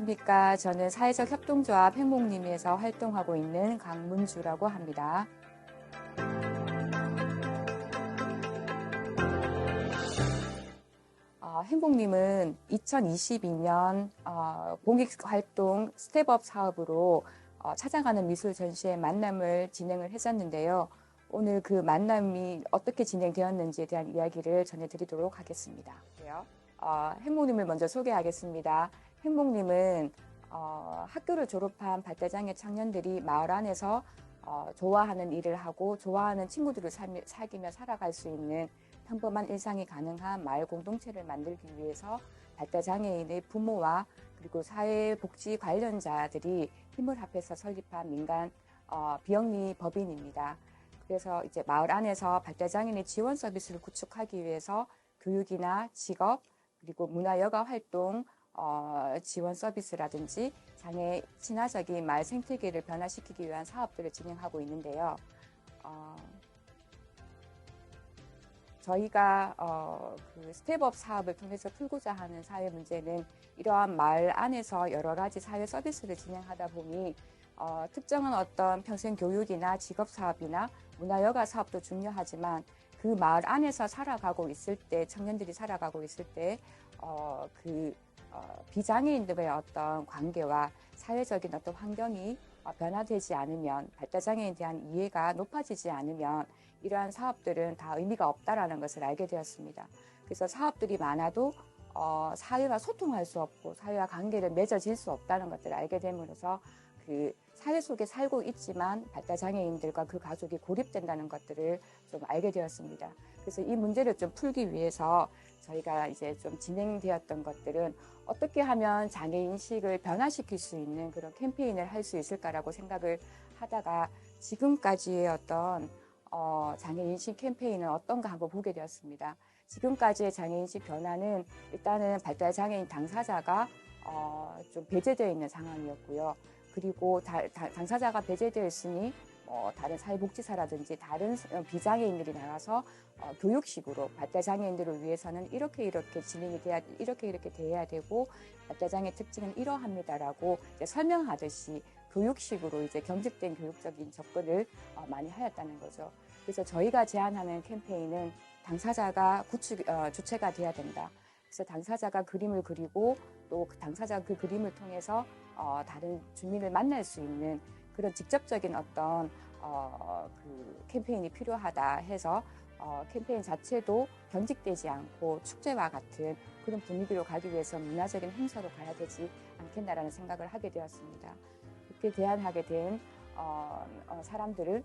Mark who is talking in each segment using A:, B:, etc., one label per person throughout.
A: 안녕하십니까. 저는 사회적 협동조합 행복님에서 활동하고 있는 강문주라고 합니다. 행복님은 2022년 공익활동 스텝업 사업으로 찾아가는 미술 전시회 만남을 진행을 했었는데요. 오늘 그 만남이 어떻게 진행되었는지에 대한 이야기를 전해드리도록 하겠습니다. 행복님을 먼저 소개하겠습니다. 행복님은 학교를 졸업한 발달장애 청년들이 마을 안에서 좋아하는 일을 하고 좋아하는 친구들을 사귀며 살아갈 수 있는 평범한 일상이 가능한 마을 공동체를 만들기 위해서 발달장애인의 부모와 그리고 사회복지 관련자들이 힘을 합해서 설립한 민간 비영리 법인입니다. 그래서 이제 마을 안에서 발달장애인의 지원 서비스를 구축하기 위해서 교육이나 직업 그리고 문화여가 활동 지원 서비스라든지 장애 친화적인 마을 생태계를 변화시키기 위한 사업들을 진행하고 있는데요. 저희가 그 스텝업 사업을 통해서 풀고자 하는 사회 문제는 이러한 마을 안에서 여러 가지 사회 서비스를 진행하다 보니 특정한 어떤 평생 교육이나 직업 사업이나 문화여가 사업도 중요하지만 그 마을 안에서 살아가고 있을 때 청년들이 살아가고 있을 때 비장애인들의 어떤 관계와 사회적인 어떤 환경이 변화되지 않으면 발달장애에 대한 이해가 높아지지 않으면 이러한 사업들은 다 의미가 없다라는 것을 알게 되었습니다. 그래서 사업들이 많아도 사회와 소통할 수 없고 사회와 관계를 맺어질 수 없다는 것들을 알게 됨으로써 그 사회 속에 살고 있지만 발달장애인들과 그 가족이 고립된다는 것들을 좀 알게 되었습니다. 그래서 이 문제를 좀 풀기 위해서 저희가 이제 좀 진행되었던 것들은 어떻게 하면 장애인식을 변화시킬 수 있는 그런 캠페인을 할 수 있을까라고 생각을 하다가 지금까지의 어떤 장애인식 캠페인은 어떤가 한번 보게 되었습니다. 지금까지의 장애인식 변화는 일단은 발달장애인 당사자가 좀 배제되어 있는 상황이었고요. 그리고 당사자가 배제되어 있으니 다른 사회복지사라든지 다른 비장애인들이 나가서 교육식으로 발달장애인들을 위해서는 이렇게 진행이 돼야 이렇게 돼야 되고 발달장애 특징은 이러합니다라고 이제 설명하듯이 교육식으로 이제 경직된 교육적인 접근을 많이 하였다는 거죠. 그래서 저희가 제안하는 캠페인은 당사자가 주체가 돼야 된다. 그래서 당사자가 그림을 그리고 또 당사자가 그 그림을 통해서 다른 주민을 만날 수 있는 그런 직접적인 어떤 그 캠페인이 필요하다 해서 캠페인 자체도 경직되지 않고 축제와 같은 그런 분위기로 가기 위해서 문화적인 행사로 가야 되지 않겠나라는 생각을 하게 되었습니다. 이렇게 제안하게 된 사람들은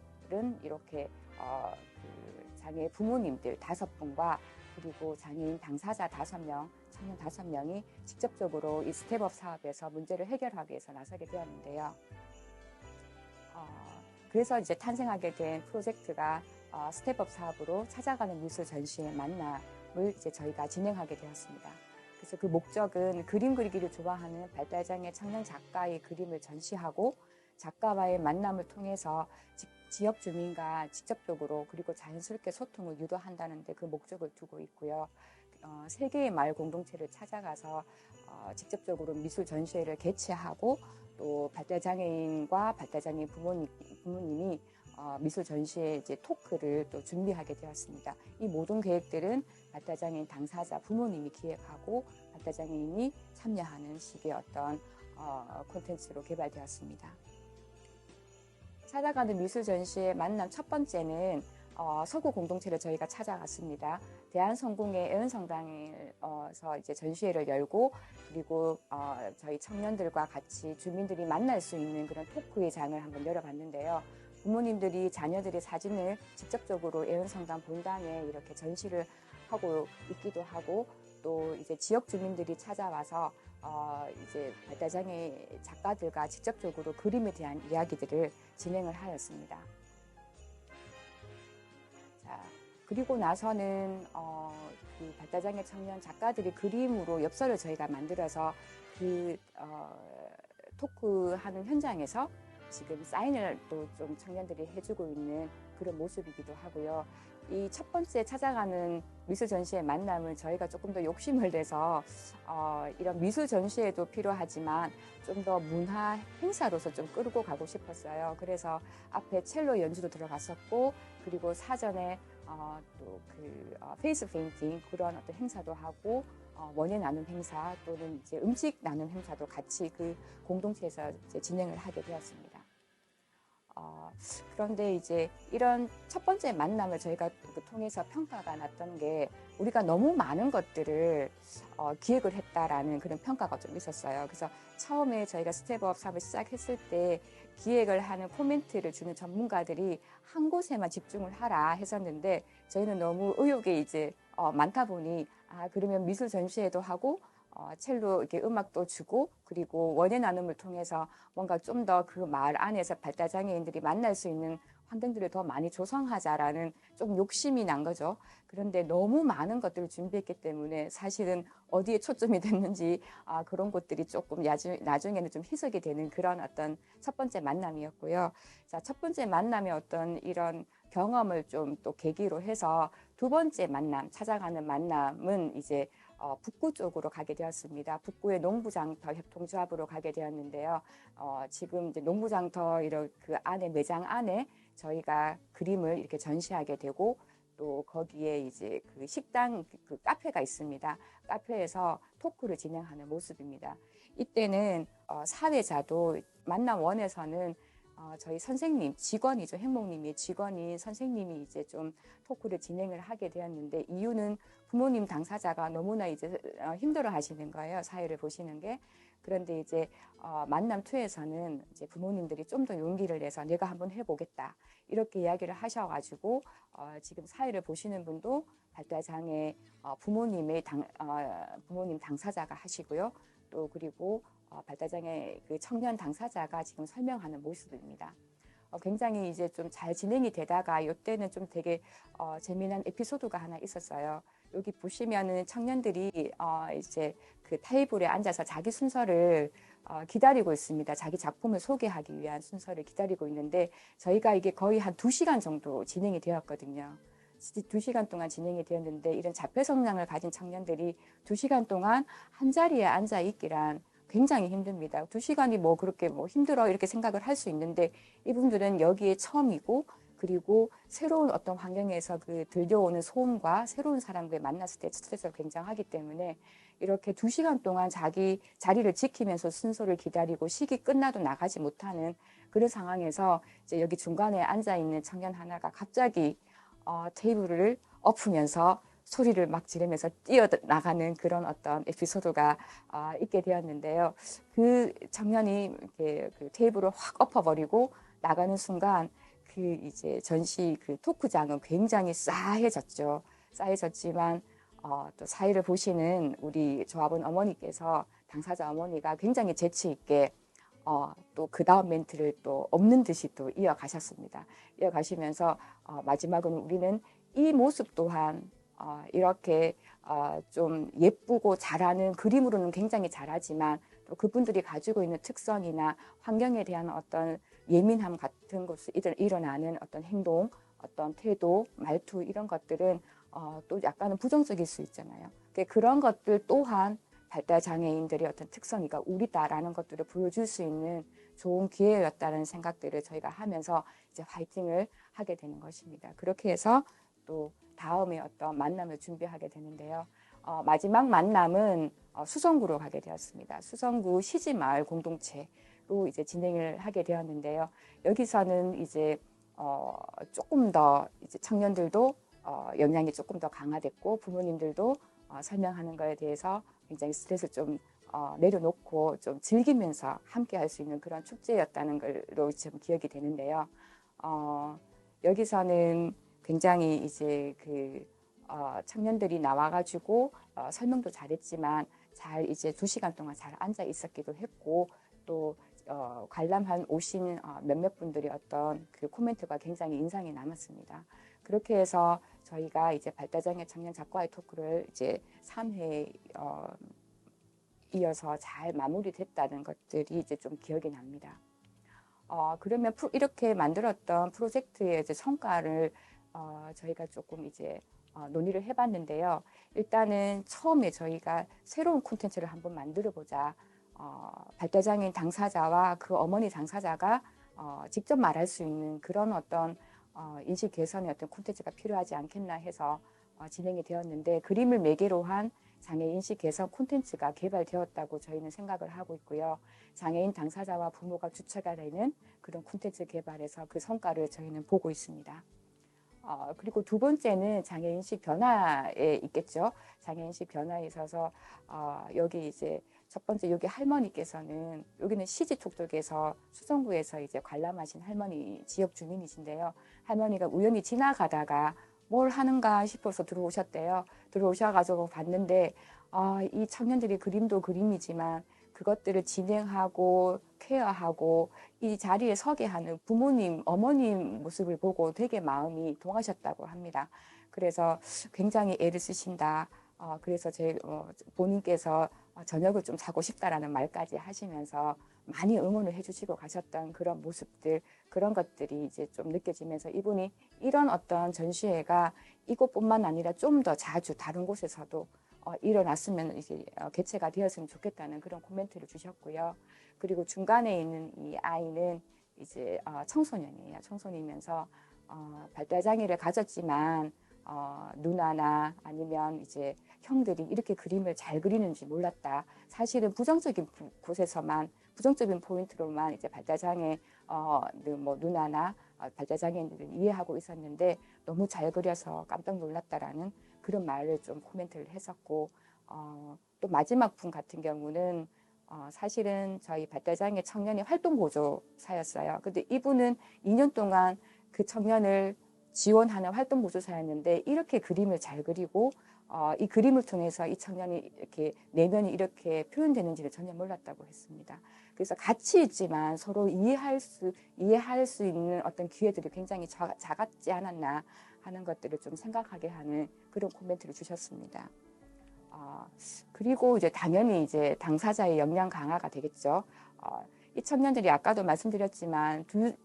A: 이렇게 그 장애 부모님들 5분과 그리고 장애인 당사자 5명, 청년 5명이 직접적으로 이 스텝업 사업에서 문제를 해결하기 위해서 나서게 되었는데요. 그래서 이제 탄생하게 된 프로젝트가 스텝업 사업으로 찾아가는 미술 전시회 만남을 이제 저희가 진행하게 되었습니다. 그래서 그 목적은 그림 그리기를 좋아하는 발달장애 청년 작가의 그림을 전시하고 작가와의 만남을 통해서 지역 주민과 직접적으로 그리고 자연스럽게 소통을 유도한다는 데 그 목적을 두고 있고요. 3개의 마을 공동체를 찾아가서 직접적으로 미술 전시회를 개최하고 또 발달장애인과 발달장애인 부모님이 미술 전시회 이제 토크를 또 준비하게 되었습니다. 이 모든 계획들은 발달장애인 당사자 부모님이 기획하고 발달장애인이 참여하는 식의 어떤 콘텐츠로 개발되었습니다. 찾아가는 미술 전시회 만남 첫 번째는 서구 공동체를 저희가 찾아갔습니다. 대한성공회 애은성당에서 이제 전시회를 열고 그리고 저희 청년들과 같이 주민들이 만날 수 있는 그런 토크의 장을 한번 열어봤는데요. 부모님들이 자녀들의 사진을 직접적으로 애은성당 본당에 이렇게 전시를 하고 있기도 하고 또 이제 지역 주민들이 찾아와서 이제 발달장애 작가들과 직접적으로 그림에 대한 이야기들을 진행을 하였습니다. 자, 그리고 나서는 그 발달장애 청년 작가들이 그림으로 엽서를 저희가 만들어서 그 토크하는 현장에서 지금 사인을 또 좀 청년들이 해주고 있는 그런 모습이기도 하고요. 이 첫 번째 찾아가는 미술 전시의 만남은 저희가 조금 더 욕심을 내서 이런 미술 전시회도 필요하지만 좀 더 문화 행사로서 좀 끌고 가고 싶었어요. 그래서 앞에 첼로 연주도 들어갔었고, 그리고 사전에 또 페이스 페인팅 그런 어떤 행사도 하고, 원예 나눔 행사 또는 이제 음식 나눔 행사도 같이 그 공동체에서 이제 진행을 하게 되었습니다. 그런데 이제 이런 첫 번째 만남을 저희가 통해서 평가가 났던 게 우리가 너무 많은 것들을 기획을 했다라는 그런 평가가 좀 있었어요. 그래서 처음에 저희가 스텝업 사업을 시작했을 때 기획을 하는 코멘트를 주는 전문가들이 한 곳에만 집중을 하라 했었는데 저희는 너무 의욕이 이제 많다 보니 그러면 미술 전시회도 하고 첼로 이렇게 음악도 주고 그리고 원예 나눔을 통해서 뭔가 좀 더 그 마을 안에서 발달장애인들이 만날 수 있는 환경들을 더 많이 조성하자라는 좀 욕심이 난 거죠. 그런데 너무 많은 것들을 준비했기 때문에 사실은 어디에 초점이 됐는지 그런 것들이 조금 나중에는 좀 희석이 되는 그런 어떤 첫 번째 만남이었고요. 자, 첫 번째 만남의 어떤 이런 경험을 좀 또 계기로 해서 두 번째 만남, 찾아가는 만남은 이제 북구 쪽으로 가게 되었습니다. 북구의 농부장터 협동조합으로 가게 되었는데요. 지금 이제 농부장터 이런 그 안에 매장 안에 저희가 그림을 이렇게 전시하게 되고 또 거기에 이제 그 식당 그 카페가 있습니다. 카페에서 토크를 진행하는 모습입니다. 이때는 사회자도 만남 원에서는 저희 선생님, 직원이죠. 행복님이 직원인 선생님이 이제 좀 토크를 진행을 하게 되었는데 이유는 부모님 당사자가 너무나 이제 힘들어 하시는 거예요. 사회를 보시는 게. 그런데 이제 만남 2에서는 이제 부모님들이 좀 더 용기를 내서 내가 한번 해보겠다. 이렇게 이야기를 하셔가지고 지금 사회를 보시는 분도 발달장애 부모님 당사자가 하시고요. 또 그리고 발달장애 그 청년 당사자가 지금 설명하는 모습입니다. 굉장히 이제 좀 잘 진행이 되다가 이때는 좀 되게 재미난 에피소드가 하나 있었어요. 여기 보시면은 청년들이 이제 그 테이블에 앉아서 자기 순서를 기다리고 있습니다. 자기 작품을 소개하기 위한 순서를 기다리고 있는데 저희가 이게 거의 한 2시간 정도 진행이 되었거든요. 2시간 동안 진행이 되었는데 이런 자폐 성장을 가진 청년들이 2시간 동안 한 자리에 앉아 있기란 굉장히 힘듭니다. 2시간이 뭐 그렇게 뭐 힘들어 이렇게 생각을 할 수 있는데 이분들은 여기에 처음이고 그리고 새로운 어떤 환경에서 그 들려오는 소음과 새로운 사람과 만났을 때 스트레스가 굉장하기 때문에 이렇게 2시간 동안 자기 자리를 지키면서 순서를 기다리고 식이 끝나도 나가지 못하는 그런 상황에서 이제 여기 중간에 앉아 있는 청년 하나가 갑자기 테이블을 엎으면서 소리를 막 지르면서 뛰어나가는 그런 어떤 에피소드가 있게 되었는데요. 그 청년이 이렇게 그 테이블을 확 엎어버리고 나가는 순간 그 이제 전시 그 토크장은 굉장히 싸해졌죠. 싸해졌지만 또 사회를 보시는 우리 조합원 어머니께서 당사자 어머니가 굉장히 재치 있게 또 그 다음 멘트를 또 없는 듯이 또 이어가셨습니다. 이어가시면서 마지막으로 우리는 이 모습 또한 이렇게 좀 예쁘고 잘하는 그림으로는 굉장히 잘하지만 또 그분들이 가지고 있는 특성이나 환경에 대한 어떤 예민함 같은 것이 일어나는 어떤 행동, 어떤 태도, 말투 이런 것들은 또 약간은 부정적일 수 있잖아요. 그런 것들 또한 발달장애인들의 어떤 특성이가 우리다라는 것들을 보여줄 수 있는 좋은 기회였다는 생각들을 저희가 하면서 이제 화이팅을 하게 되는 것입니다. 그렇게 해서 또 다음에 어떤 만남을 준비하게 되는데요. 마지막 만남은 수성구로 가게 되었습니다. 수성구 시지마을 공동체로 이제 진행을 하게 되었는데요. 여기서는 이제 조금 더 이제 청년들도 영향이 조금 더 강화됐고 부모님들도 설명하는 거에 대해서 굉장히 스트레스를 좀 내려놓고 좀 즐기면서 함께 할 수 있는 그런 축제였다는 걸로 지금 기억이 되는데요. 여기서는 굉장히 이제 그 청년들이 나와가지고 설명도 잘했지만 잘 이제 2시간 동안 잘 앉아 있었기도 했고 또 관람한 오신 몇몇 분들이 어떤 그 코멘트가 굉장히 인상이 남았습니다. 그렇게 해서 저희가 이제 발달장애 청년 작가의 토크를 이제 3회 이어서 잘 마무리됐다는 것들이 이제 좀 기억이 납니다. 그러면 이렇게 만들었던 프로젝트의 이제 성과를 저희가 조금 이제 논의를 해봤는데요. 일단은 처음에 저희가 새로운 콘텐츠를 한번 만들어 보자. 발달장애인 당사자와 그 어머니 당사자가 직접 말할 수 있는 그런 어떤 인식 개선의 어떤 콘텐츠가 필요하지 않겠나 해서 진행이 되었는데, 그림을 매개로 한 장애 인식 개선 콘텐츠가 개발되었다고 저희는 생각을 하고 있고요. 장애인 당사자와 부모가 주체가 되는 그런 콘텐츠 개발에서 그 성과를 저희는 보고 있습니다. 그리고 두 번째는 장애인식 변화에 있겠죠. 장애인식 변화에 있어서 여기 이제 첫 번째 여기 할머니께서는, 여기는 시지톡톡에서 수성구에서 이제 관람하신 할머니 지역 주민이신데요. 할머니가 우연히 지나가다가 뭘 하는가 싶어서 들어오셨대요. 들어오셔가지고 봤는데 이 청년들이 그림도 그림이지만 그것들을 진행하고 케어하고 이 자리에 서게 하는 부모님, 어머님 모습을 보고 되게 마음이 동하셨다고 합니다. 그래서 굉장히 애를 쓰신다. 그래서 본인께서 저녁을 좀 자고 싶다라는 말까지 하시면서 많이 응원을 해주시고 가셨던 그런 모습들, 그런 것들이 이제 좀 느껴지면서 이분이 이런 어떤 전시회가 이곳뿐만 아니라 좀 더 자주 다른 곳에서도 일어났으면 이제 개최가 되었으면 좋겠다는 그런 코멘트를 주셨고요. 그리고 중간에 있는 이 아이는 이제 청소년이에요. 청소년이면서 발달장애를 가졌지만 누나나 아니면 이제 형들이 이렇게 그림을 잘 그리는지 몰랐다. 사실은 부정적인 곳에서만, 부정적인 포인트로만 이제 발달장애 뭐 누나나 발달장애인들을 이해하고 있었는데 너무 잘 그려서 깜짝 놀랐다라는 그런 말을 좀 코멘트를 했었고, 또 마지막 분 같은 경우는 사실은 저희 발달장애 청년의 활동보조사였어요. 근데 이분은 2년 동안 그 청년을 지원하는 활동보조사였는데 이렇게 그림을 잘 그리고 이 그림을 통해서 이 청년이 이렇게 내면이 이렇게 표현되는지를 전혀 몰랐다고 했습니다. 그래서 같이 있지만 서로 이해할 수 있는 어떤 기회들이 굉장히 작았지 않았나 하는 것들을 좀 생각하게 하는 그런 코멘트를 주셨습니다. 그리고 이제 당연히 이제 당사자의 역량 강화가 되겠죠. 이 청년들이 아까도 말씀드렸지만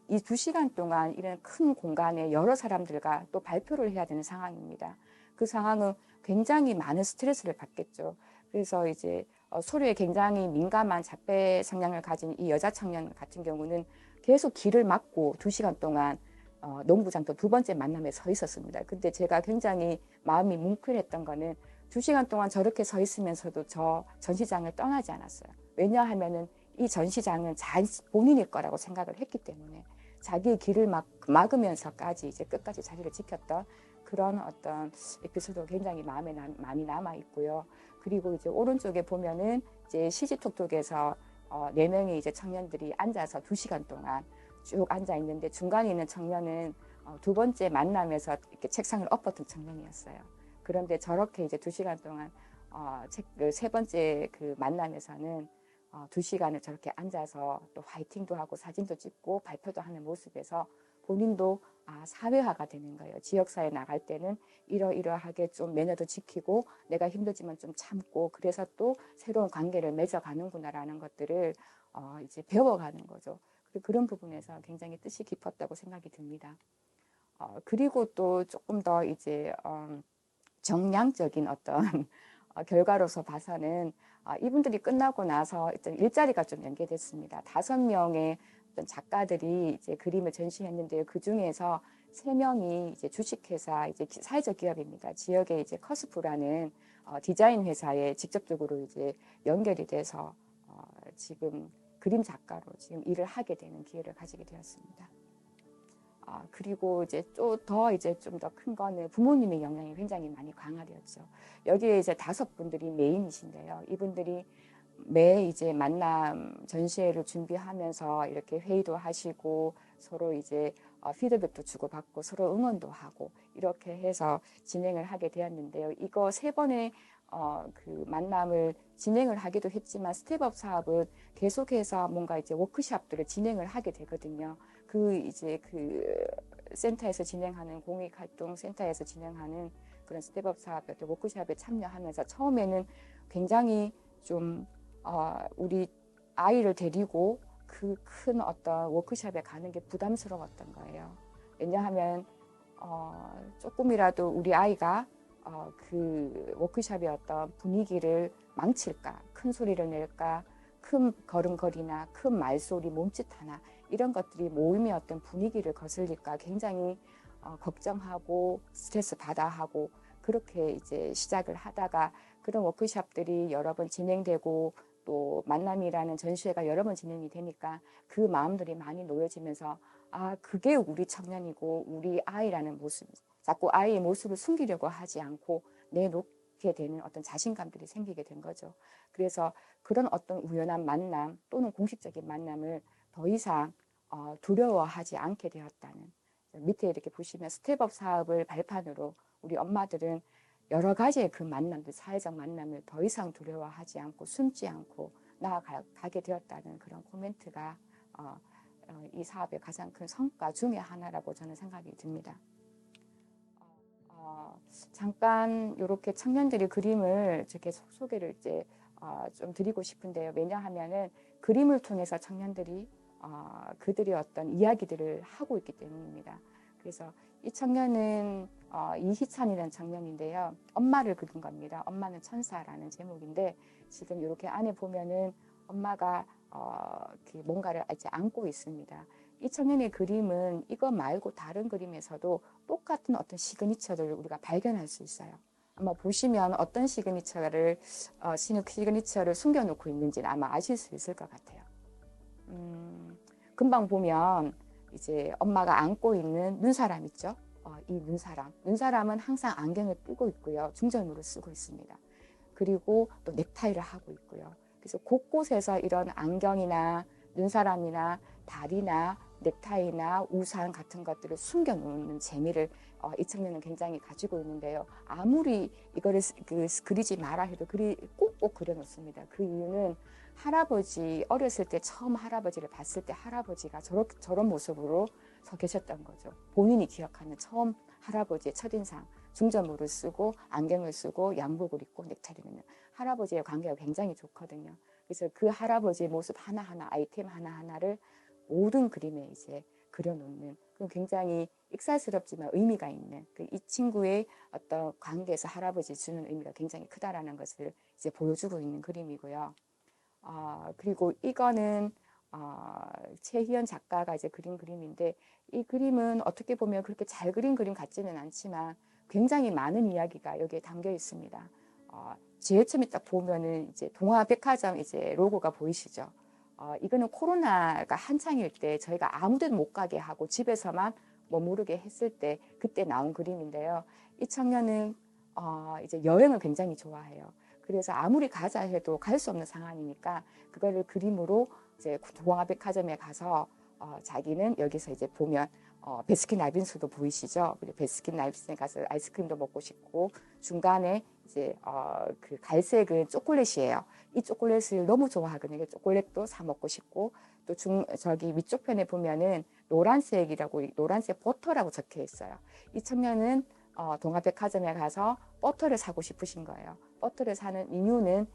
A: 이 2시간 동안 이런 큰 공간에 여러 사람들과 또 발표를 해야 되는 상황입니다. 그 상황은 굉장히 많은 스트레스를 받겠죠. 그래서 이제 소리에 굉장히 민감한 자폐 성향을 가진 이 여자 청년 같은 경우는 계속 길을 막고 2시간 동안 농구장 또 두 번째 만남에 서 있었습니다. 근데 제가 굉장히 마음이 뭉클했던 거는 2시간 동안 저렇게 서 있으면서도 저 전시장을 떠나지 않았어요. 왜냐하면은 이 전시장은 본인일 거라고 생각을 했기 때문에 자기의 길을 막으면서까지 이제 끝까지 자리를 지켰던 그런 어떤 에피소드가 굉장히 마음에 많이 남아 있고요. 그리고 이제 오른쪽에 보면은 이제 시지톡톡에서 4명의 이제 청년들이 앉아서 2시간 동안 쭉 앉아 있는데 중간에 있는 청년은 두 번째 만남에서 이렇게 책상을 엎었던 청년이었어요. 그런데 저렇게 이제 2시간 동안 세 번째 그 만남에서는 2시간을 저렇게 앉아서 또 화이팅도 하고 사진도 찍고 발표도 하는 모습에서 본인도 사회화가 되는 거예요. 지역사회에 나갈 때는 이러이러하게 좀 매너도 지키고 내가 힘들지만 좀 참고 그래서 또 새로운 관계를 맺어가는구나라는 것들을 이제 배워가는 거죠. 그런 부분에서 굉장히 뜻이 깊었다고 생각이 듭니다. 그리고 또 조금 더 이제 정량적인 어떤 결과로서 봐서는 이분들이 끝나고 나서 일단 일자리가 좀 연계됐습니다. 5명의 어떤 작가들이 이제 그림을 전시했는데요. 그 중에서 3명이 이제 주식회사, 이제 사회적 기업입니다. 지역의 이제 커스프라는 디자인 회사에 직접적으로 이제 연결이 돼서 지금 그림 작가로 지금 일을 하게 되는 기회를 가지게 되었습니다. 그리고 이제 좀 더 큰 거는 부모님의 영향이 굉장히 많이 강화되었죠. 여기에 이제 5분들이 메인이신데요. 이분들이 매 이제 만남 전시회를 준비하면서 이렇게 회의도 하시고 서로 이제 피드백도 주고받고 서로 응원도 하고 이렇게 해서 진행을 하게 되었는데요. 이거 3번의 그 만남을 진행을 하기도 했지만 스텝업 사업은 계속해서 뭔가 이제 워크숍들을 진행을 하게 되거든요. 이제 그 센터에서 진행하는 공익활동 센터에서 진행하는 그런 스텝업 사업, 워크숍에 참여하면서 처음에는 굉장히 좀 우리 아이를 데리고 그 큰 어떤 워크숍에 가는 게 부담스러웠던 거예요. 왜냐하면 조금이라도 우리 아이가 그 워크숍의 어떤 분위기를 망칠까, 큰 소리를 낼까, 큰 걸음걸이나 큰 말소리, 몸짓 하나 이런 것들이 모임의 어떤 분위기를 거슬릴까 굉장히 걱정하고 스트레스 받아 하고 그렇게 이제 시작을 하다가 그런 워크숍들이 여러 번 진행되고 또 만남이라는 전시회가 여러 번 진행이 되니까 그 마음들이 많이 놓여지면서 아, 그게 우리 청년이고 우리 아이라는 모습, 자꾸 아이의 모습을 숨기려고 하지 않고 내놓게 되는 어떤 자신감들이 생기게 된 거죠. 그래서 그런 어떤 우연한 만남 또는 공식적인 만남을 더 이상 두려워하지 않게 되었다는, 밑에 이렇게 보시면 스텝업 사업을 발판으로 우리 엄마들은 여러 가지의 그 만남들, 사회적 만남을 더 이상 두려워하지 않고 숨지 않고 나아가게 되었다는 그런 코멘트가 이 사업의 가장 큰 성과 중에 하나라고 저는 생각이 듭니다. 잠깐 이렇게 청년들이 그림을 이렇게 소개를 이제 좀 드리고 싶은데요. 왜냐하면은 그림을 통해서 청년들이 그들의 어떤 이야기들을 하고 있기 때문입니다. 그래서 이 청년은 이희찬이라는 청년인데요. 엄마를 그린 겁니다. 엄마는 천사라는 제목인데 지금 이렇게 안에 보면은 엄마가 뭔가를 이제 안고 있습니다. 이 청년의 그림은 이거 말고 다른 그림에서도 똑같은 어떤 시그니처를 우리가 발견할 수 있어요. 아마 보시면 어떤 시그니처를 숨겨놓고 있는지는 아마 아실 수 있을 것 같아요. 금방 보면 이제 엄마가 안고 있는 눈사람 있죠? 이 눈사람은 항상 안경을 끼고 있고요. 중절모를 쓰고 있습니다. 그리고 또 넥타이를 하고 있고요. 그래서 곳곳에서 이런 안경이나 눈사람이나 다리나 넥타이나 우산 같은 것들을 숨겨놓는 재미를 이 청년은 굉장히 가지고 있는데요. 아무리 이거를 그리지 마라 해도 꼭꼭 그려놓습니다. 그 이유는 할아버지 어렸을 때 처음 할아버지를 봤을 때 할아버지가 저런 모습으로 서 계셨던 거죠. 본인이 기억하는 처음 할아버지의 첫인상, 중저모를 쓰고 안경을 쓰고 양복을 입고 넥타이를 매는 할아버지의 관계가 굉장히 좋거든요. 그래서 그 할아버지의 모습 하나하나, 아이템 하나하나를 모든 그림에 이제 그려놓는 굉장히 익살스럽지만 의미가 있는 이 친구의 어떤 관계에서 할아버지 주는 의미가 굉장히 크다라는 것을 이제 보여주고 있는 그림이고요. 그리고 이거는 최희연 작가가 이제 그린 그림인데 이 그림은 어떻게 보면 그렇게 잘 그린 그림 같지는 않지만 굉장히 많은 이야기가 여기에 담겨 있습니다. 제일 처음에 딱 보면은 이제 동화백화점 이제 로고가 보이시죠? 이거는 코로나가 한창일 때 저희가 아무데도 못 가게 하고 집에서만 머무르게 했을 때 그때 나온 그림인데요. 이 청년은 이제 여행을 굉장히 좋아해요. 그래서 아무리 가자 해도 갈 수 없는 상황이니까 그거를 그림으로 이제 동화백화점에 가서 자기는 여기서 이제 보면 베스킨라빈스도 보이시죠? 그리고 베스킨라빈스에 가서 아이스크림도 먹고 싶고 중간에 이제 그 갈색은 초콜릿이에요. 이 초콜릿을 너무 좋아하거든요. 초콜릿도 사 먹고 싶고 또 저기 위쪽 편에 보면은 노란색이라고 노란색 버터라고 적혀 있어요. 이 청년은 동화백화점에 가서 버터를 사고 싶으신 거예요. 버터를 사는 이유는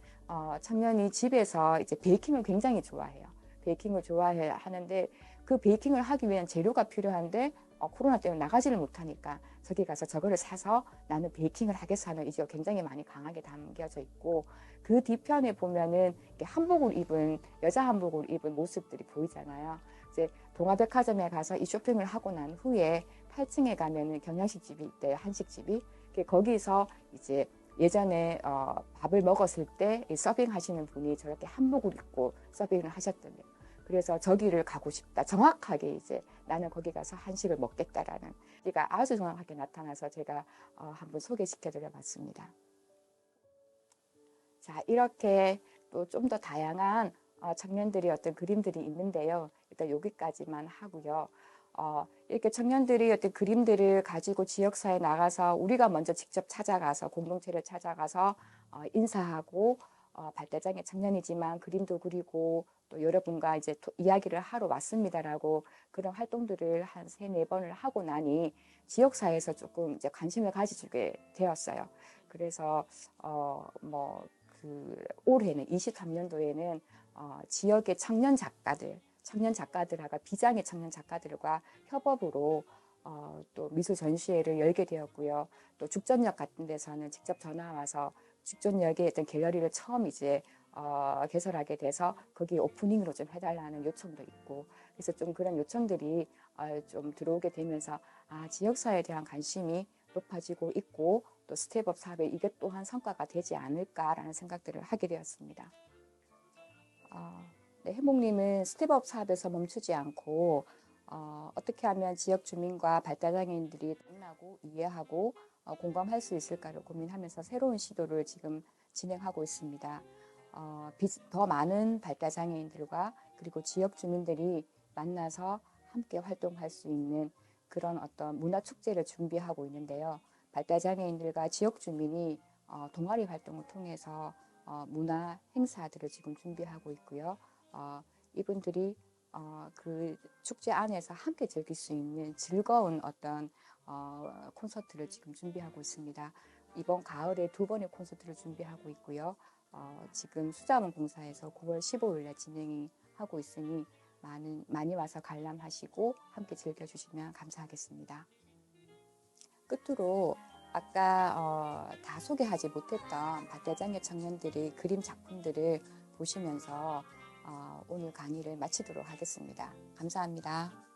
A: 청년이 집에서 이제 베이킹을 굉장히 좋아해요. 베이킹을 좋아해 하는데 그 베이킹을 하기 위한 재료가 필요한데 코로나 때문에 나가지를 못하니까 저기 가서 저거를 사서 나는 베이킹을 하겠어 하는 의지가 굉장히 많이 강하게 담겨져 있고 그 뒤편에 보면은 여자 한복을 입은 모습들이 보이잖아요. 이제 동화백화점에 가서 이 쇼핑을 하고 난 후에 8층에 가면은 경양식집이 있대요. 한식집이. 거기서 이제 예전에 밥을 먹었을 때 서빙 하시는 분이 저렇게 한복을 입고 서빙을 하셨던데요. 그래서 저기를 가고 싶다. 정확하게 이제 나는 거기 가서 한식을 먹겠다라는 얘가 아주 정확하게 나타나서 제가 한번 소개시켜 드려 봤습니다. 자, 이렇게 또 좀 더 다양한 청년들이 어떤 그림들이 있는데요. 일단 여기까지만 하고요. 이렇게 청년들이 어떤 그림들을 가지고 지역사회에 나가서 우리가 먼저 직접 찾아가서 공동체를 찾아가서 인사하고 발달장애 청년이지만 그림도 그리고 또 여러분과 이제 이야기를 하러 왔습니다라고 그런 활동들을 한 3-4번을 하고 나니 지역사회에서 조금 이제 관심을 가지게 되었어요. 그래서 올해는 23년도에는 지역의 청년 작가들, 청년 작가들과 비장의 청년 작가들과 협업으로 또 미술 전시회를 열게 되었고요. 또 죽전역 같은 데서는 직접 전화 와서 죽전역에 어떤 갤러리를 처음 이제 개설하게 돼서 거기 오프닝으로 좀 해달라는 요청도 있고, 그래서 좀 그런 요청들이 좀 들어오게 되면서 지역사회에 대한 관심이 높아지고 있고, 또 스텝업 사업에 이게 또한 성과가 되지 않을까라는 생각들을 하게 되었습니다. 네, 해몽님은 스텝업 사업에서 멈추지 않고 어떻게 하면 지역 주민과 발달장애인들이 만나고 이해하고 공감할 수 있을까를 고민하면서 새로운 시도를 지금 진행하고 있습니다. 더 많은 발달장애인들과 그리고 지역 주민들이 만나서 함께 활동할 수 있는 그런 어떤 문화축제를 준비하고 있는데요. 발달장애인들과 지역 주민이 동아리 활동을 통해서 문화 행사들을 지금 준비하고 있고요. 이분들이 그 축제 안에서 함께 즐길 수 있는 즐거운 어떤 콘서트를 지금 준비하고 있습니다. 이번 가을에 2번의 콘서트를 준비하고 있고요. 지금 수자원봉사에서 9월 15일에 진행이 하고 있으니 많이 와서 관람하시고 함께 즐겨주시면 감사하겠습니다. 끝으로 아까 다 소개하지 못했던 발달장애 청년들의 그림 작품들을 보시면서 오늘 강의를 마치도록 하겠습니다. 감사합니다.